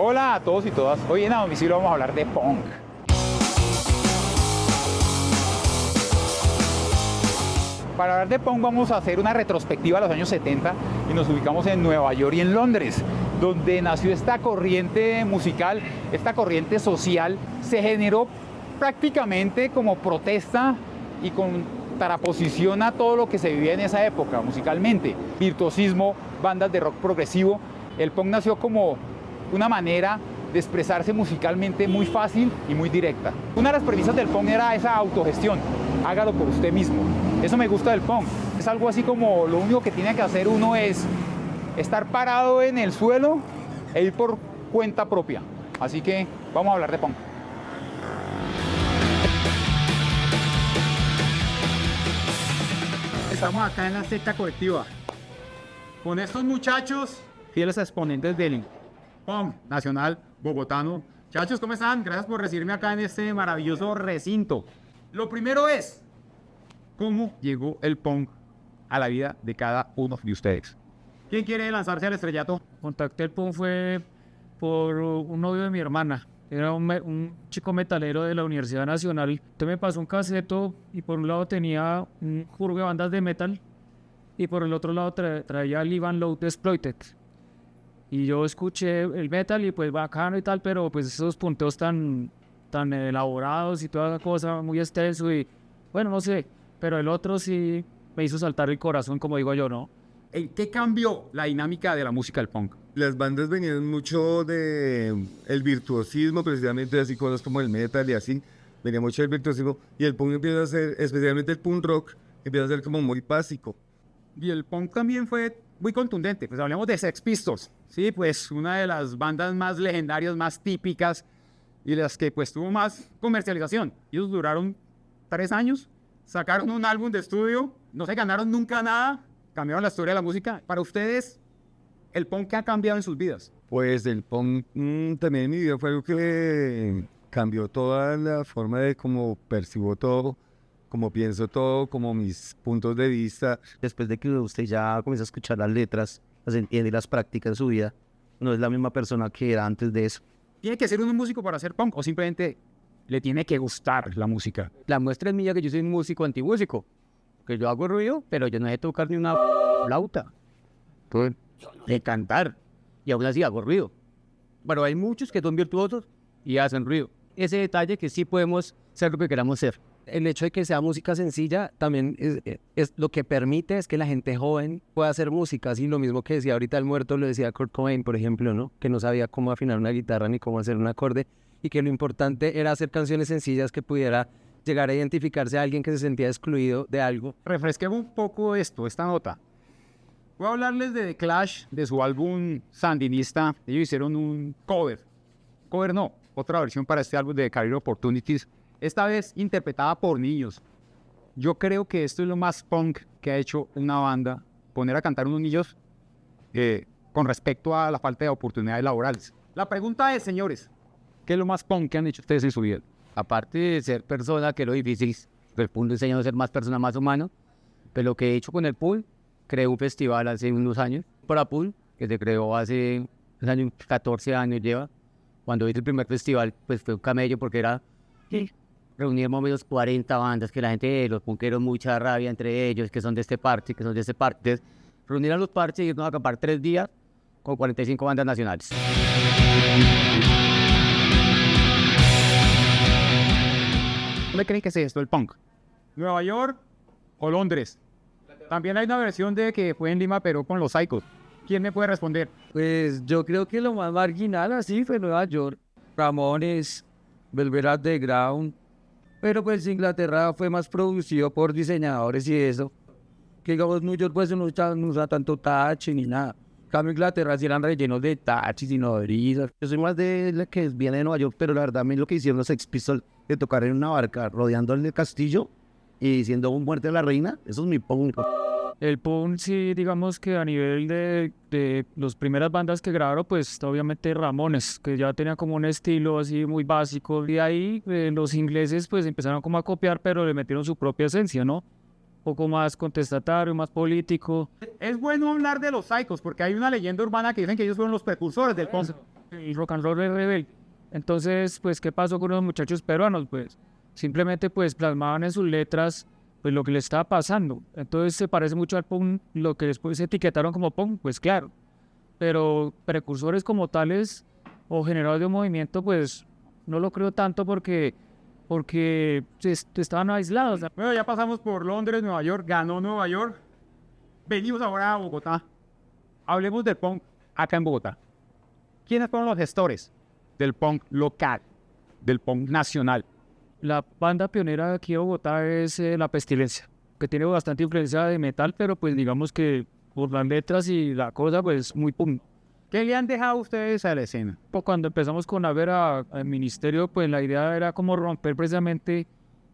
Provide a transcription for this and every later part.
Hola a todos y todas. Hoy en A Domicilio vamos a hablar de punk. Para hablar de punk vamos a hacer una retrospectiva a los años 70 y nos ubicamos en Nueva York y en Londres, donde nació esta corriente musical, esta corriente social. Se generó prácticamente como protesta y contraposición a todo lo que se vivía en esa época musicalmente. Virtuosismo, bandas de rock progresivo. El punk nació como una manera de expresarse musicalmente muy fácil y muy directa. Una de las premisas del punk era esa autogestión, hágalo por usted mismo. Eso me gusta del punk. Es algo así como lo único que tiene que hacer uno es estar parado en el suelo e ir por cuenta propia. Así que vamos a hablar de punk. Estamos acá en la secta colectiva con estos muchachos, fieles exponentes del punk nacional bogotano. Muchachos, ¿cómo están? Gracias por recibirme acá en este maravilloso recinto. Lo primero es, ¿cómo llegó el punk a la vida de cada uno de ustedes? ¿Quién quiere lanzarse al estrellato? Contacté el punk fue por un novio de mi hermana. Era un chico metalero de la Universidad Nacional. Entonces me pasó un caseto y por un lado tenía un jurgo de bandas de metal y por el otro lado traía Live and Load Exploited. Y yo escuché el metal y pues bacano y tal, pero pues esos punteos tan elaborados y toda esa cosa muy extenso y bueno, no sé, pero el otro sí me hizo saltar el corazón, como digo yo, ¿no? ¿En qué cambió la dinámica de la música del punk? Las bandas venían mucho de el virtuosismo, precisamente así cosas como el metal y así, venía mucho del virtuosismo, y el punk empieza a ser, especialmente el punk rock, empieza a ser como muy básico. Y el punk también fue muy contundente. Pues hablemos de Sex Pistols, sí, pues una de las bandas más legendarias, más típicas y las que pues tuvo más comercialización. Ellos duraron 3 años, sacaron un álbum de estudio, no se ganaron nunca nada, cambiaron la historia de la música. Para ustedes, ¿el punk qué ha cambiado en sus vidas? Pues el punk también en mi vida fue algo que cambió toda la forma de cómo percibo todo, cómo pienso todo, como mis puntos de vista. Después de que usted ya comienza a escuchar las letras, las entiende y las practica en su vida, no es la misma persona que era antes de eso. ¿Tiene que ser un músico para hacer punk o simplemente le tiene que gustar la música? La muestra es mía que yo soy un músico antimúsico, que yo hago ruido, pero yo no sé tocar ni una flauta, de cantar, y aún así hago ruido. Pero hay muchos que son virtuosos y hacen ruido. Ese detalle que sí podemos ser lo que queramos ser. El hecho de que sea música sencilla también es lo que permite es que la gente joven pueda hacer música, así lo mismo que decía ahorita el muerto, lo decía Kurt Cobain, por ejemplo, ¿no? Que no sabía cómo afinar una guitarra ni cómo hacer un acorde y que lo importante era hacer canciones sencillas que pudiera llegar a identificarse a alguien que se sentía excluido de algo. Refresquemos un poco esta nota. Voy a hablarles de The Clash, de su álbum Sandinista. Ellos hicieron un cover no, otra versión para este álbum de Career Opportunities, esta vez interpretada por niños. Yo creo que esto es lo más punk que ha hecho una banda, poner a cantar unos niños con respecto a la falta de oportunidades laborales. La pregunta es, señores, ¿qué es lo más punk que han hecho ustedes en su vida? Aparte de ser persona, que es lo difícil, el pool enseña a ser más persona, más humano, pero lo que he hecho con el pool, creé un festival hace unos años, para pool, que se creó hace 14 años lleva. Cuando hice el primer festival, pues fue un camello porque era reunir más o menos 40 bandas, que la gente, los punkeros, mucha rabia entre ellos, que son de este parche, que son de este parche. Entonces, reunir a los parches y irnos a acampar 3 días con 45 bandas nacionales. ¿Dónde creen que es esto, el punk? ¿Nueva York o Londres? También hay una versión de que fue en Lima, pero con los Psychos. ¿Quién me puede responder? Pues yo creo que lo más marginal así fue Nueva York. Ramones, Velvet Underground. Pero pues Inglaterra fue más producido por diseñadores y eso. Que digamos New York pues no usa tanto touch ni nada. En cambio Inglaterra sí eran rellenos de touches y nodrizas. Yo soy más de la que viene de Nueva York, pero la verdad a mí lo que hicieron los Sex Pistols de tocar en una barca rodeando el castillo y diciendo un muerte a la reina, eso es mi punk. El punk sí, digamos que a nivel de las primeras bandas que grabaron, pues obviamente Ramones, que ya tenía como un estilo así muy básico. Y ahí los ingleses pues empezaron como a copiar, pero le metieron su propia esencia, ¿no? Un poco más contestatario, más político. Es bueno hablar de los Psychos, porque hay una leyenda urbana que dicen que ellos fueron los precursores del punk. el rock and roll es rebelde. Entonces, pues, ¿qué pasó con los muchachos peruanos? Pues, simplemente, pues, plasmaban en sus letras, pues, lo que les estaba pasando. Entonces, se parece mucho al punk, lo que después se etiquetaron como punk, pues, claro. Pero precursores como tales o generadores de un movimiento, pues, no lo creo tanto porque estaban aislados. Bueno, ya pasamos por Londres, Nueva York, ganó Nueva York. Venimos ahora a Bogotá. Hablemos del punk acá en Bogotá. ¿Quiénes fueron los gestores del punk local, del punk nacional? La banda pionera de aquí de Bogotá es La Pestilencia, que tiene bastante influencia de metal, pero pues digamos que por las letras y la cosa, pues muy punk. ¿Qué le han dejado ustedes a la escena? Pues cuando empezamos con Avera al ministerio, pues la idea era como romper precisamente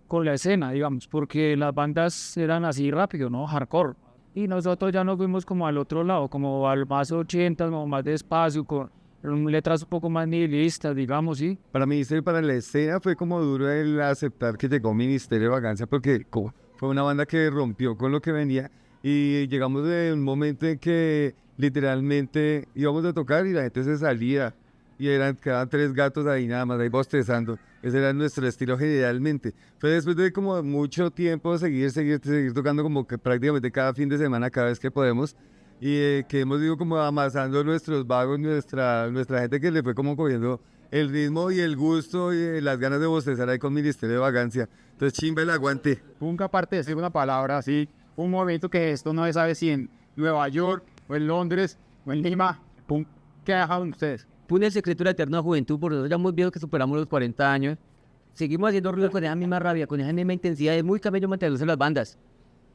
con la escena, digamos, porque las bandas eran así rápido, ¿no? Hardcore. Y nosotros ya nos fuimos como al otro lado, como al más 80, como más despacio, con letras un poco más nihilistas, digamos, ¿sí? Para mí, para la escena fue como duro el aceptar que llegó Ministerio de Vagancia porque fue una banda que rompió con lo que venía y llegamos de un momento en que literalmente íbamos a tocar y la gente se salía y quedaban 3 gatos ahí nada más, ahí bostezando. Ese era nuestro estilo generalmente. Fue después de como mucho tiempo seguir tocando como que prácticamente cada fin de semana, cada vez que podemos. Y que hemos ido como amasando nuestros vagos, nuestra gente que le fue como cogiendo el ritmo y el gusto y las ganas de bostezar ahí con Ministerio de Vagancia. Entonces, chimba el aguante. Nunca aparte de decir una palabra así, un movimiento que esto no se sabe si en Nueva York o en Londres o en Lima, pum, ¿qué ha dejado ustedes? Pone el secreto de la eterna juventud, por nosotros ya hemos visto que superamos los 40 años. Seguimos haciendo ruido con esa misma rabia, con esa misma intensidad. Es muy camello mantenerse en las bandas.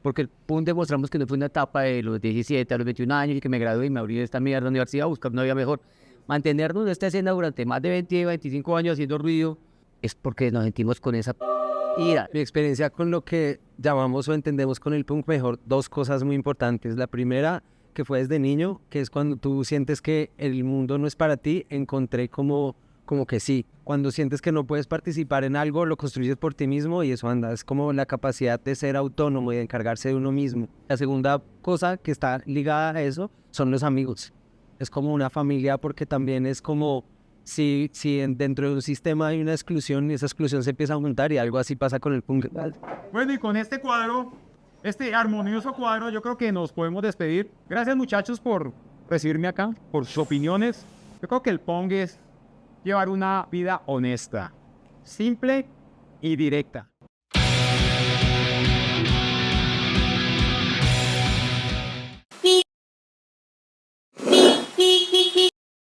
Porque el PUN demostramos que no fue una etapa de los 17 a los 21 años y que me gradué y me abrí de esta mierda universidad a buscar una vida mejor. Mantenernos en esta escena durante más de 20, 25 años haciendo ruido es porque nos sentimos con esa ira. Mi experiencia con lo que llamamos o entendemos con el punk mejor, 2 cosas muy importantes. La primera, que fue desde niño, que es cuando tú sientes que el mundo no es para ti, encontré como que sí. Cuando sientes que no puedes participar en algo, lo construyes por ti mismo y eso anda. Es como la capacidad de ser autónomo y de encargarse de uno mismo. La segunda cosa que está ligada a eso son los amigos. Es como una familia porque también es como si dentro de un sistema hay una exclusión y esa exclusión se empieza a aumentar y algo así pasa con el punk. Bueno, y con este cuadro, este armonioso cuadro, yo creo que nos podemos despedir. Gracias, muchachos, por recibirme acá, por sus opiniones. Yo creo que el punk es llevar una vida honesta, simple y directa.